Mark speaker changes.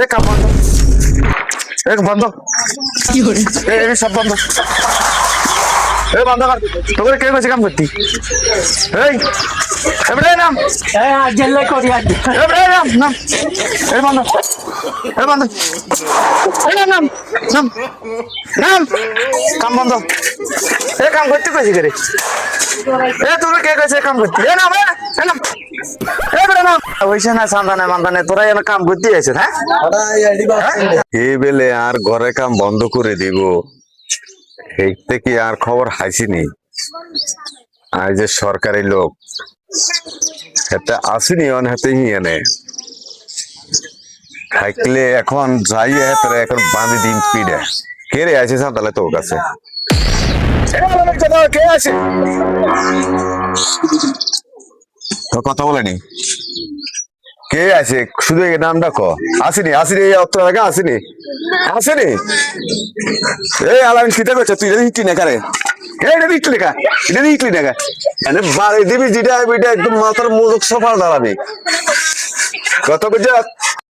Speaker 1: এ কাম বন্ধ, এ বন্ধ, সব বন্ধ, এ বন্ধ কর। তোকে কে কইছে কাম করতি? এই এবারে নাম, এবারে নাম নাম, এ বন্ধ, এ বন্ধ, এ নাম নাম নাম, কাম বন্ধ। এ কাম করতে কইছি করে, এ তোকে কে কইছে কাম করতি? এ নাম, এ নাম, এবারে নাম। ওইসে না সান্দানে মান্দানে তোরা এনে কাম করতে আইছিস? হ্যাঁ
Speaker 2: এই বেলে আর ঘরে কাম বন্ধ করে দিব, এই থেকে আর খবর হাসিনি। আর যে সরকারি লোক হাতে আসেনি, অন হাতে এনে থাকলে এখন যাই হাতে এখন বাঁধি দিন পিড়ে কে রে আছে তাহলে তোর কাছে
Speaker 1: কে আছে?
Speaker 2: তো কথা বলেনি কে আছে, শুধু এই নামটা ক। আসেনি আসেনি, এই অত্র আগে আসেনি আসেনি। এই আলামিন কিতা করছে তুই? ইটলি না কারে? এটা ইটলি কা, এটা ইটলি না কা, এনে বাড়ি দিবি যেটা এটা একদম মাথার মুখ সফা দাঁড়াবি কত বুঝা।